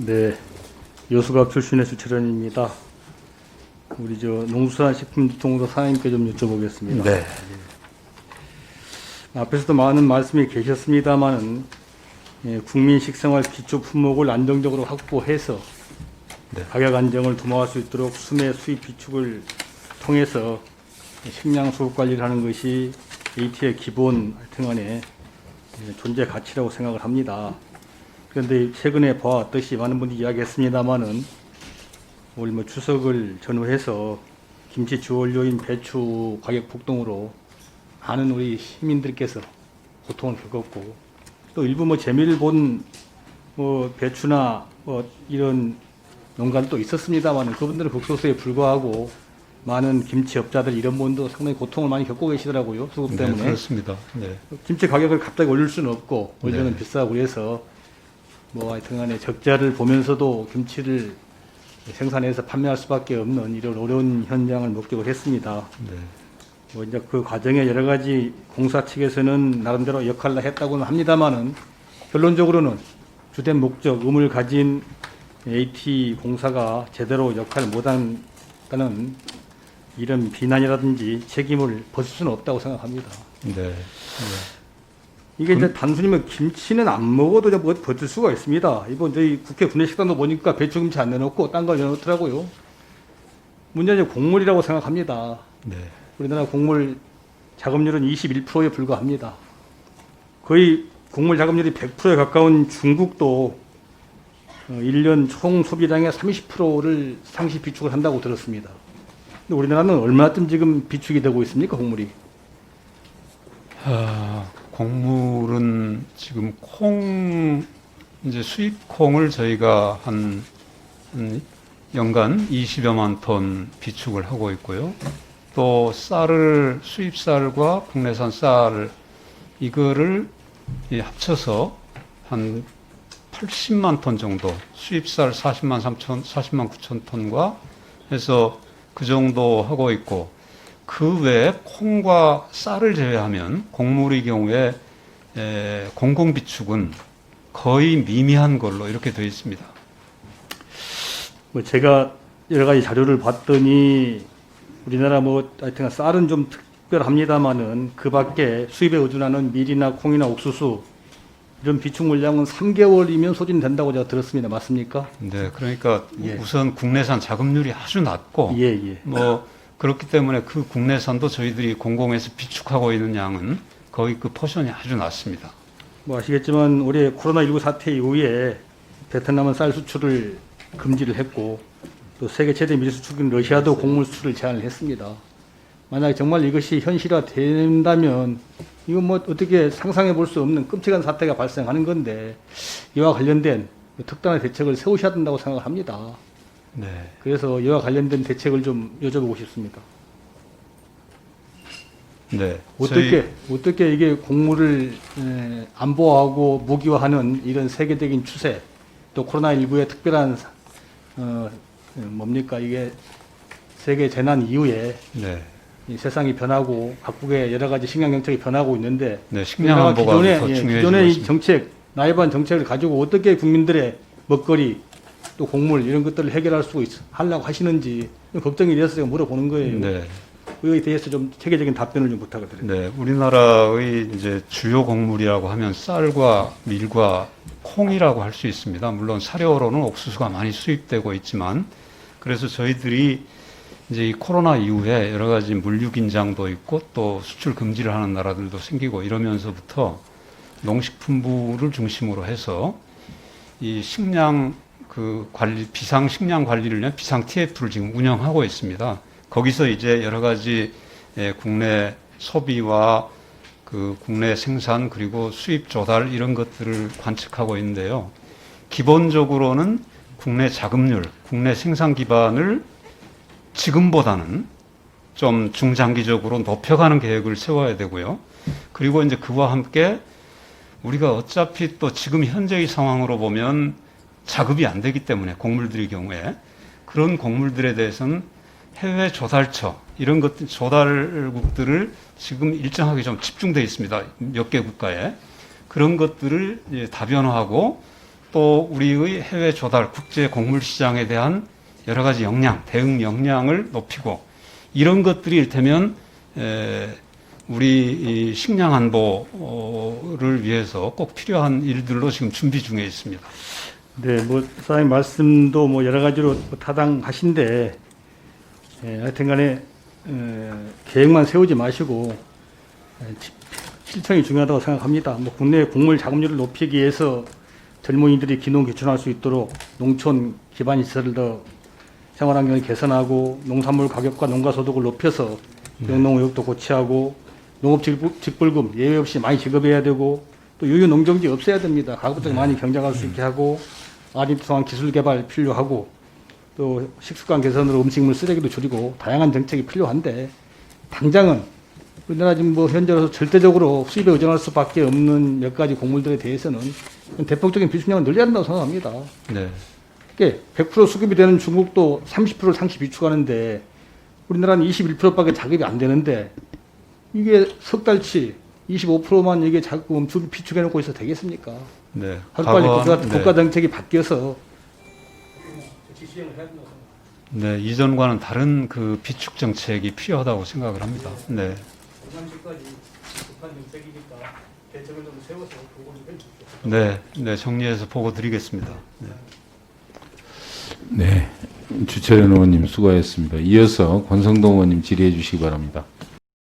네, 여수각 출신의 수철현입니다. 우리 농수산식품유통도 사장님께 좀 여쭤보겠습니다. 네. 앞에서도 많은 말씀이 계셨습니다만은 국민 식생활 기초 품목을 안정적으로 확보해서 네. 가격 안정을 도모할 수 있도록 수매 수입 비축을 통해서 식량 수급 관리를 하는 것이 AT의 기본 등간에 존재 가치라고 생각을 합니다. 그런데 최근에 보았듯이 많은 분들이 이야기했습니다마는 올 추석을 전후해서 김치 주원료인 배추 가격 폭등으로 많은 우리 시민들께서 고통을 겪었고, 또 일부 재미를 본 배추나 이런 농가도 있었습니다만 그분들은 극소수에 불과하고 많은 김치업자들 이런 분도 상당히 고통을 많이 겪고 계시더라고요. 수급 때문에. 네, 그렇습니다. 네. 김치 가격을 갑자기 올릴 수는 없고 원료는 네. 비싸고 그래서 하여튼간에 적자를 보면서도 김치를 생산해서 판매할 수밖에 없는 이런 어려운 현장을 목격을 했습니다. 네. 이제 그 과정에 여러 가지 공사 측에서는 나름대로 역할을 했다고는 합니다만은 결론적으로는 주된 목적, 의무를 가진 AT 공사가 제대로 역할을 못한다는 이런 비난이라든지 책임을 벗을 수는 없다고 생각합니다. 네. 이게 이제 단순히 김치는 안 먹어도 버틸 수가 있습니다. 이번 저희 국회 구내식당도 보니까 배추김치 안 내놓고 딴 걸 내놓더라고요. 문제는 곡물이라고 생각합니다. 네. 우리나라 곡물 자급률은 21%에 불과합니다. 거의 곡물 자급률이 100%에 가까운 중국도 1년 총 소비량의 30%를 상시 비축을 한다고 들었습니다. 근데 우리나라는 얼마쯤 지금 비축이 되고 있습니까, 곡물이? 곡물은 지금 이제 수입 콩을 저희가 한 연간 20여만 톤 비축을 하고 있고요. 또 수입 쌀과 국내산 쌀 이거를 합쳐서 한 80만 톤 정도, 수입 쌀 40만 9천 톤과 해서 그 정도 하고 있고, 그 외에 콩과 쌀을 제외하면 곡물의 경우에 공공 비축은 거의 미미한 걸로 이렇게 되어 있습니다. 제가 여러 가지 자료를 봤더니 우리나라 하여튼 쌀은 좀 특별합니다만은 그 밖에 수입에 의존하는 밀이나 콩이나 옥수수 이런 비축 물량은 3개월이면 소진된다고 제가 들었습니다. 맞습니까? 네, 그러니까 예. 우선 국내산 자급률이 아주 낮고, 예. 그렇기 때문에 그 국내산도 저희들이 공공에서 비축하고 있는 양은 거의 그 포션이 아주 낮습니다. 아시겠지만 올해 코로나19 사태 이후에 베트남은 쌀 수출을 금지를 했고 또 세계 최대 밀 수출국인 러시아도 곡물 수출을 제한을 했습니다. 만약에 정말 이것이 현실화된다면 이건 어떻게 상상해 볼 수 없는 끔찍한 사태가 발생하는 건데 이와 관련된 특단의 대책을 세우셔야 된다고 생각을 합니다. 네. 그래서 이와 관련된 대책을 좀 여쭤보고 싶습니다. 네. 어떻게 이게 곡물을 안보하고 무기화하는 이런 세계적인 추세, 또 코로나19의 특별한 이게 세계 재난 이후에 네. 이 세상이 변하고 각국의 여러 가지 식량 정책이 변하고 있는데, 네, 식량 안보가 더 중요해지고 기존의 이 있습니다. 정책, 나이반 정책을 가지고 어떻게 국민들의 먹거리 또 곡물 이런 것들을 해결할 수 하려고 하시는지 걱정이 돼서 제가 물어보는 거예요. 네. 그거에 대해서 좀 체계적인 답변을 좀 부탁을 드립니다. 네, 우리나라의 이제 주요 곡물이라고 하면 쌀과 밀과 콩이라고 할 수 있습니다. 물론 사료로는 옥수수가 많이 수입되고 있지만, 그래서 저희들이 이제 이 코로나 이후에 여러 가지 물류 긴장도 있고 또 수출 금지를 하는 나라들도 생기고 이러면서부터 농식품부를 중심으로 해서 이 식량 비상 식량 관리를 위한 비상 TF를 지금 운영하고 있습니다. 거기서 이제 여러 가지 국내 소비와 국내 생산 그리고 수입 조달 이런 것들을 관측하고 있는데요. 기본적으로는 국내 자급률, 국내 생산 기반을 지금보다는 좀 중장기적으로 높여가는 계획을 세워야 되고요. 그리고 이제 그와 함께 우리가 어차피 또 지금 현재의 상황으로 보면 자급이 안 되기 때문에 곡물들의 경우에 그런 곡물들에 대해서는 해외 조달처 이런 것들 조달국들을 지금 일정하게 좀 집중되어 있습니다. 몇 개 국가에 그런 것들을 다변화하고 또 우리의 해외 조달, 국제 곡물 시장에 대한 여러 가지 역량, 대응 역량을 높이고 이런 것들이 일테면 우리 이 식량 안보를 위해서 꼭 필요한 일들로 지금 준비 중에 있습니다. 네, 뭐 사장님 말씀도 뭐 여러 가지로 타당하신데 하여튼간에 계획만 세우지 마시고 실천이 중요하다고 생각합니다. 뭐 국내 곡물 자급률을 높이기 위해서 젊은이들이 기농 개촌할 수 있도록 농촌 기반 시설을 더 생활환경을 개선하고 농산물 가격과 농가 소득을 높여서 영농 의혹도 고취하고 농업 직불금 예외 없이 많이 지급해야 되고 또 유유 농경지 없애야 됩니다. 가구들이 많이 경작할 수 있게 하고 아리통한 기술 개발 필요하고 또 식습관 개선으로 음식물 쓰레기도 줄이고 다양한 정책이 필요한데 당장은 우리나라 지금 뭐 현재로서 절대적으로 수입에 의존할 수밖에 없는 몇 가지 곡물들에 대해서는 대폭적인 비축량을 늘려야 한다고 생각합니다. 네. 100% 수급이 되는 중국도 30%를 상시 비축하는데 우리나라는 21%밖에 자급이 안 되는데 이게 석 달치 25%만 이게 자금 비축해놓고 있어 되겠습니까? 네. 하루빨리 과거와- 국가 정책이 바뀌어서 네, 이전과는 다른 그 비축 정책이 필요하다고 생각을 합니다. 네. 네, 네, 정리해서 보고 드리겠습니다. 네. 네, 주철현 의원님 수고하셨습니다. 이어서 권성동 의원님 질의해 주시기 바랍니다.